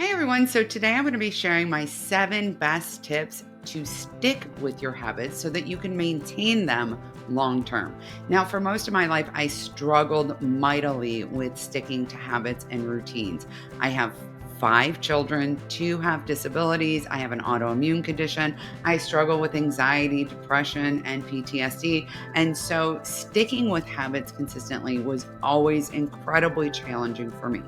Hey everyone, so today I'm going to be sharing my 7 best tips to stick with your habits so that you can maintain them long term. Now, for most of my life, I struggled mightily with sticking to habits and routines. I have 5 children, 2 have disabilities. I have an autoimmune condition. I struggle with anxiety, depression, and PTSD. And so, sticking with habits consistently was always incredibly challenging for me.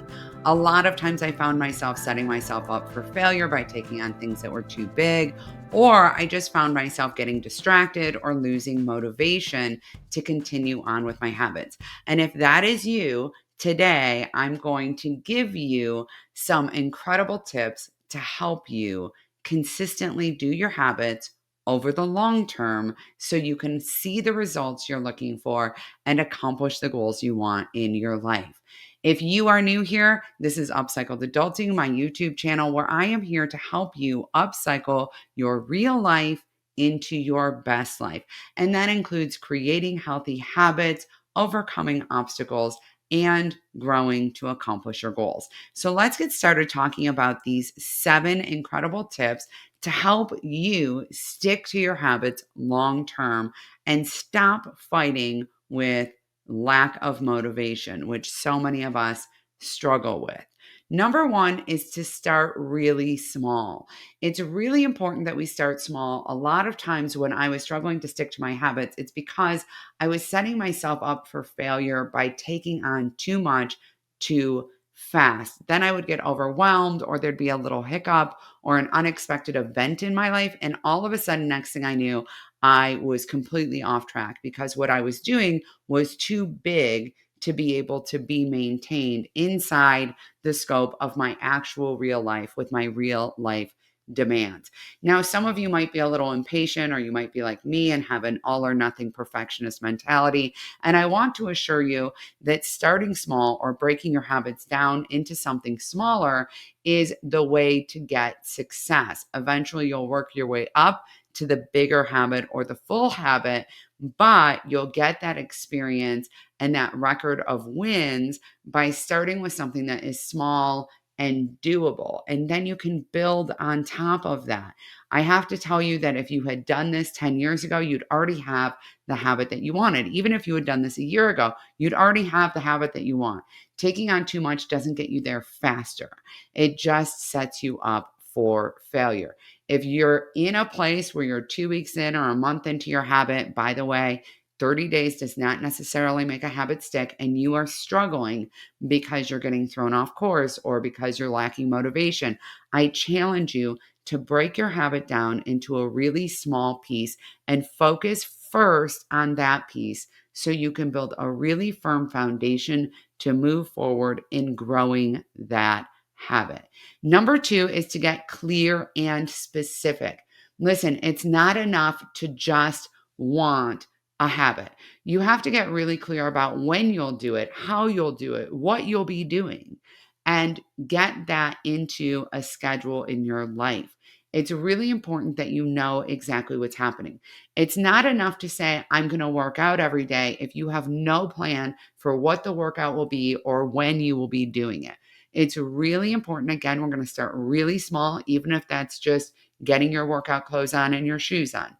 A lot of times I found myself setting myself up for failure by taking on things that were too big, or I just found myself getting distracted or losing motivation to continue on with my habits. And if that is you, today I'm going to give you some incredible tips to help you consistently do your habits over the long term so you can see the results you're looking for and accomplish the goals you want in your life. If you are new here, this is Upcycled Adulting, my YouTube channel, where I am here to help you upcycle your real life into your best life. And that includes creating healthy habits, overcoming obstacles, and growing to accomplish your goals. So let's get started talking about these 7 incredible tips to help you stick to your habits long term and stop fighting with lack of motivation, which so many of us struggle with. Number one is to start really small. It's really important that we start small. A lot of times when I was struggling to stick to my habits, it's because I was setting myself up for failure by taking on too much too fast. Then I would get overwhelmed, or there'd be a little hiccup or an unexpected event in my life. And all of a sudden, next thing I knew, I was completely off track because what I was doing was too big to be able to be maintained inside the scope of my actual real life with my real life demands. Now, some of you might be a little impatient, or you might be like me and have an all or nothing perfectionist mentality. And I want to assure you that starting small or breaking your habits down into something smaller is the way to get success. Eventually, you'll work your way up to the bigger habit or the full habit, but you'll get that experience and that record of wins by starting with something that is small and doable. And then you can build on top of that. I have to tell you that if you had done this 10 years ago, you'd already have the habit that you wanted. Even if you had done this a year ago, you'd already have the habit that you want. Taking on too much doesn't get you there faster, it just sets you up for failure. If you're in a place where you're 2 weeks in or a month into your habit, by the way, 30 days does not necessarily make a habit stick, and you are struggling because you're getting thrown off course or because you're lacking motivation, I challenge you to break your habit down into a really small piece and focus first on that piece so you can build a really firm foundation to move forward in growing that habit. Number two is to get clear and specific. Listen, it's not enough to just want a habit. You have to get really clear about when you'll do it, how you'll do it, what you'll be doing, and get that into a schedule in your life. It's really important that you know exactly what's happening. It's not enough to say, I'm going to work out every day if you have no plan for what the workout will be or when you will be doing it. It's really important. Again, we're going to start really small, even if that's just getting your workout clothes on and your shoes on.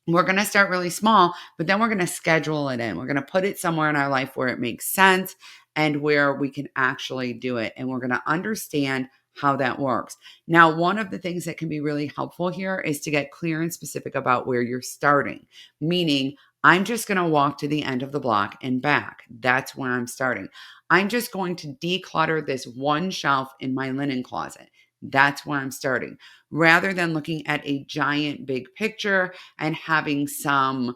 We're going to start really small, but then we're going to schedule it in. We're going to put it somewhere in our life where it makes sense and where we can actually do it. And we're going to understand how that works. Now, one of the things that can be really helpful here is to get clear and specific about where you're starting, meaning, I'm just going to walk to the end of the block and back. That's where I'm starting. I'm just going to declutter this one shelf in my linen closet. That's where I'm starting. Rather than looking at a giant big picture and having some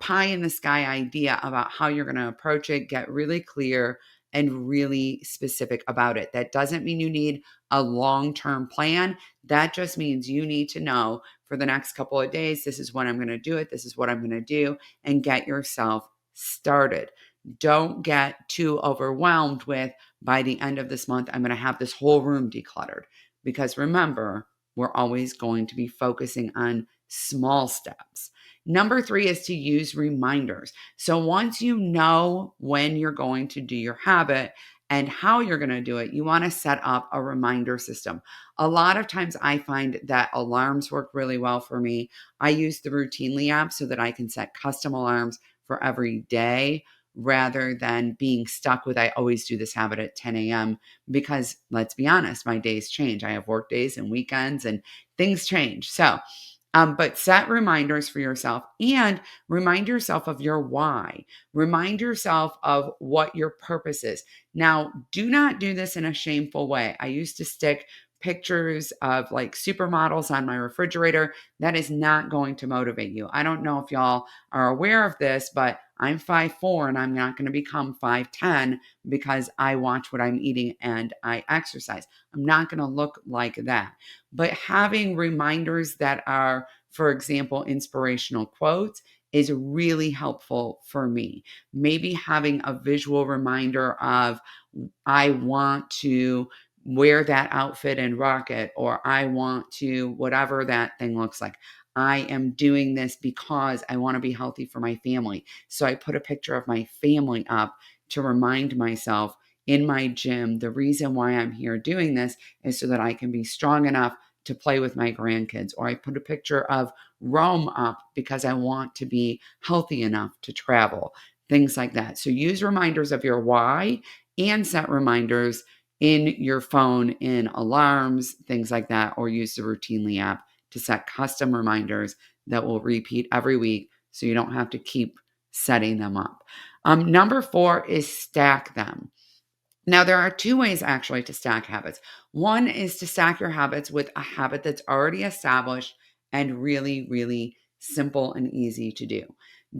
pie in the sky idea about how you're going to approach it, get really clear and really specific about it. That doesn't mean you need a long-term plan. That just means you need to know for the next couple of days, this is when I'm going to do it. This is what I'm going to do, and get yourself started. Don't get too overwhelmed with, by the end of this month, I'm going to have this whole room decluttered. Because remember, we're always going to be focusing on small steps. Number three is to use reminders. So once you know when you're going to do your habit and how you're going to do it, you want to set up a reminder system. A lot of times I find that alarms work really well for me. I use the Routinely app so that I can set custom alarms for every day rather than being stuck with I always do this habit at 10 a.m. because let's be honest, my days change. I have work days and weekends and things change. But set reminders for yourself and remind yourself of your why. Remind yourself of what your purpose is. Now, do not do this in a shameful way. I used to stick pictures of like supermodels on my refrigerator. That is not going to motivate you. I don't know if y'all are aware of this, but I'm 5'4" and I'm not going to become 5'10" because I watch what I'm eating and I exercise. I'm not going to look like that. But having reminders that are, for example, inspirational quotes is really helpful for me. Maybe having a visual reminder of, I want to wear that outfit and rock it, or I want to, whatever that thing looks like. I am doing this because I want to be healthy for my family. So I put a picture of my family up to remind myself in my gym, the reason why I'm here doing this is so that I can be strong enough to play with my grandkids. Or I put a picture of Rome up because I want to be healthy enough to travel, things like that. So use reminders of your why and set reminders in your phone, in alarms, things like that, or use the Routinely app to set custom reminders that will repeat every week so you don't have to keep setting them up. Number 4 is stack them. Now, there are two ways actually to stack habits. One is to stack your habits with a habit that's already established and really, really simple and easy to do.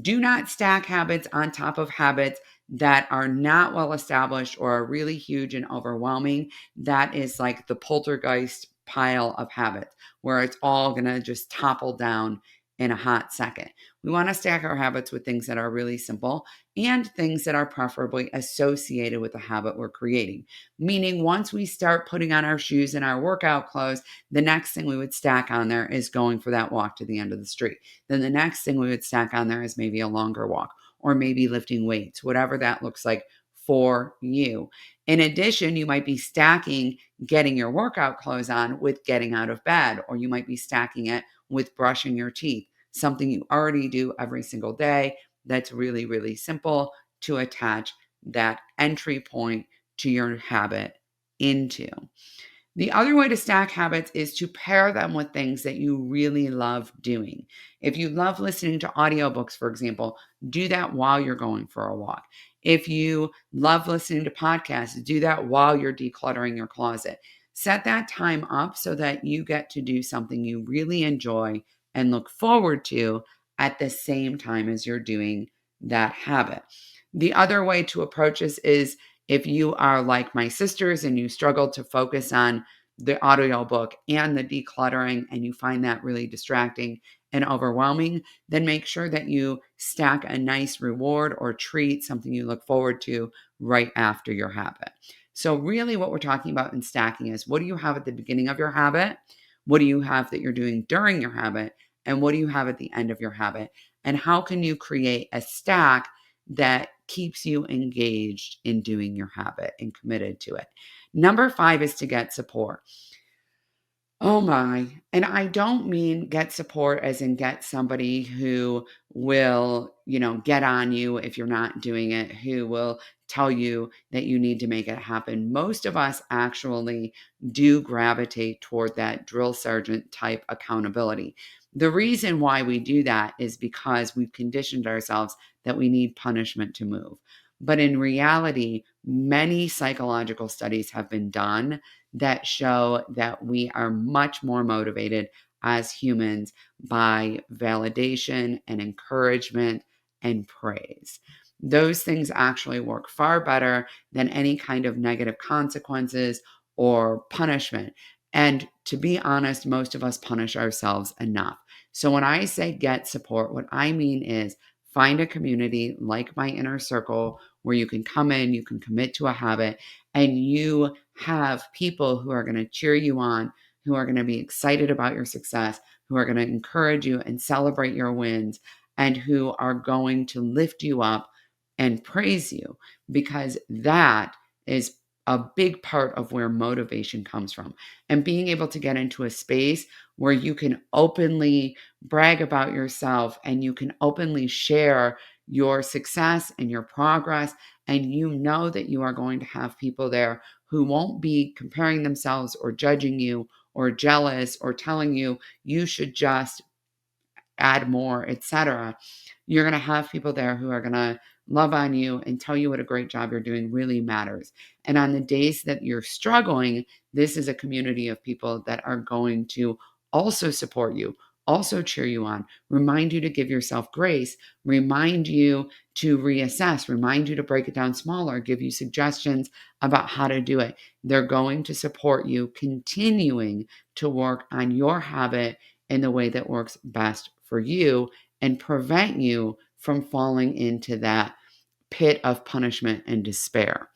Do not stack habits on top of habits that are not well established or are really huge and overwhelming. That is like the poltergeist pile of habits where it's all going to just topple down in a hot second. We want to stack our habits with things that are really simple and things that are preferably associated with the habit we're creating. Meaning, once we start putting on our shoes and our workout clothes, the next thing we would stack on there is going for that walk to the end of the street. Then the next thing we would stack on there is maybe a longer walk or maybe lifting weights, whatever that looks like for you. In addition, you might be stacking getting your workout clothes on with getting out of bed, or you might be stacking it with brushing your teeth, something you already do every single day that's really, really simple to attach that entry point to your habit into. The other way to stack habits is to pair them with things that you really love doing. If you love listening to audiobooks, for example, do that while you're going for a walk. If you love listening to podcasts, do that while you're decluttering your closet. Set that time up so that you get to do something you really enjoy and look forward to at the same time as you're doing that habit. The other way to approach this is if you are like my sisters and you struggle to focus on the audio book and the decluttering and you find that really distracting and overwhelming, then make sure that you stack a nice reward or treat, something you look forward to right after your habit. So, really, what we're talking about in stacking is what do you have at the beginning of your habit? What do you have that you're doing during your habit? And what do you have at the end of your habit? And how can you create a stack that keeps you engaged in doing your habit and committed to it? Number 5 is to get support. Oh my. And I don't mean get support as in get somebody who will, get on you if you're not doing it, who will tell you that you need to make it happen. Most of us actually do gravitate toward that drill sergeant type accountability. The reason why we do that is because we've conditioned ourselves that we need punishment to move. But in reality, many psychological studies have been done that show that we are much more motivated as humans by validation and encouragement and praise. Those things actually work far better than any kind of negative consequences or punishment. And to be honest, most of us punish ourselves enough. So when I say get support, what I mean is find a community like my inner circle where you can come in, you can commit to a habit, and you have people who are going to cheer you on, who are going to be excited about your success, who are going to encourage you and celebrate your wins, and who are going to lift you up and praise you, because that is a big part of where motivation comes from. And being able to get into a space where you can openly brag about yourself and you can openly share your success and your progress. And you know that you are going to have people there who won't be comparing themselves or judging you or jealous or telling you you should just add more, etc. You're going to have people there who are going to love on you and tell you what a great job you're doing really matters. And on the days that you're struggling, this is a community of people that are going to also support you, also cheer you on, remind you to give yourself grace, remind you to reassess, remind you to break it down smaller, give you suggestions about how to do it. They're going to support you continuing to work on your habit in the way that works best for you and prevent you from falling into that pit of punishment and despair.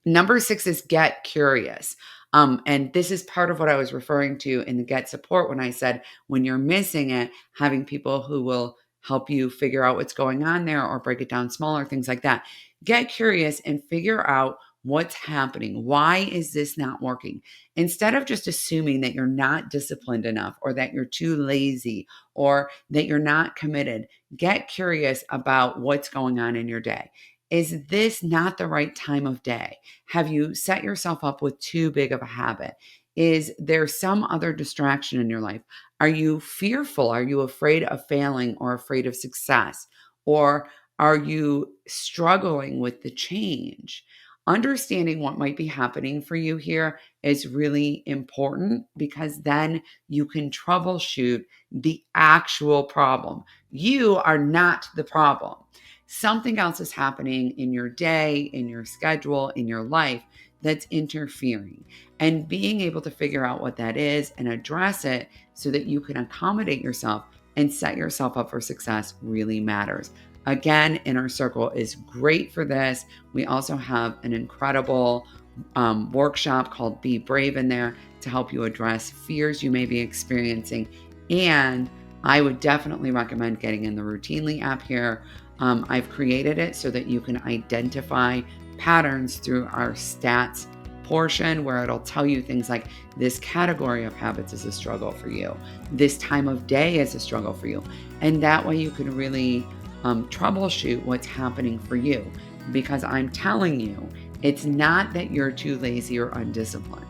Number 6 is get curious. And this is part of what I was referring to in the get support when I said, when you're missing it, having people who will help you figure out what's going on there or break it down smaller, things like that. Get curious and figure out what's happening. Why is this not working? Instead of just assuming that you're not disciplined enough or that you're too lazy or that you're not committed, get curious about what's going on in your day. Is this not the right time of day? Have you set yourself up with too big of a habit? Is there some other distraction in your life? Are you fearful? Are you afraid of failing or afraid of success? Or are you struggling with the change? Understanding what might be happening for you here is really important because then you can troubleshoot the actual problem. You are not the problem. Something else is happening in your day, in your schedule, in your life that's interfering. And being able to figure out what that is and address it so that you can accommodate yourself and set yourself up for success really matters. Again, Inner Circle is great for this. We also have an incredible workshop called Be Brave in there to help you address fears you may be experiencing. And I would definitely recommend getting in the Routinely app here. I've created it so that you can identify patterns through our stats portion where it'll tell you things like this category of habits is a struggle for you. This time of day is a struggle for you. And that way you can really troubleshoot what's happening for you. Because I'm telling you, it's not that you're too lazy or undisciplined.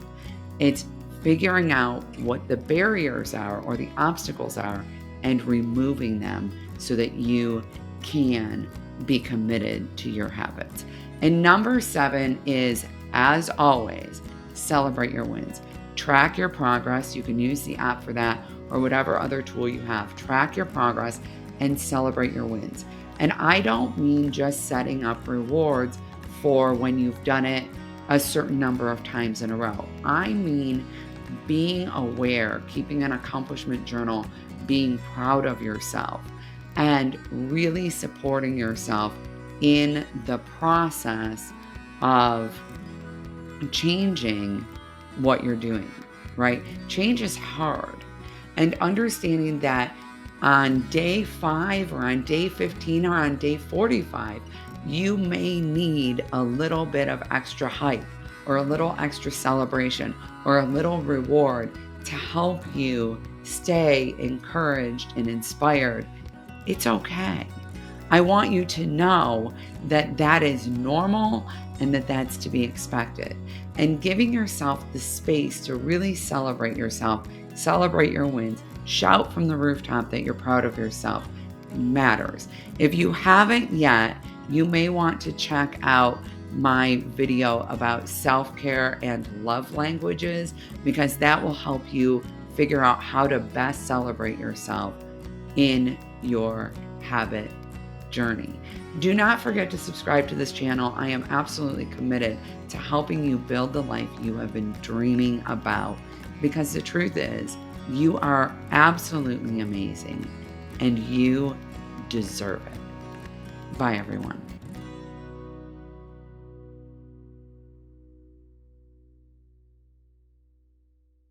It's figuring out what the barriers are or the obstacles are and removing them so that you can be committed to your habits. And number 7 is, as always, celebrate your wins. Track your progress. You can use the app for that or whatever other tool you have. Track your progress and celebrate your wins. And I don't mean just setting up rewards for when you've done it a certain number of times in a row. I mean being aware, keeping an accomplishment journal, being proud of yourself, and really supporting yourself in the process of changing what you're doing, right? Change is hard. And understanding that on day 5 or on day 15 or on day 45, you may need a little bit of extra hype or a little extra celebration or a little reward to help you stay encouraged and inspired. It's okay. I want you to know that that is normal and that that's to be expected. And giving yourself the space to really celebrate yourself, celebrate your wins, shout from the rooftop that you're proud of yourself matters. If you haven't yet, you may want to check out my video about self-care and love languages because that will help you figure out how to best celebrate yourself in your habit journey. Do not forget to subscribe to this channel. I am absolutely committed to helping you build the life you have been dreaming about because the truth is, you are absolutely amazing and you deserve it. Bye, everyone.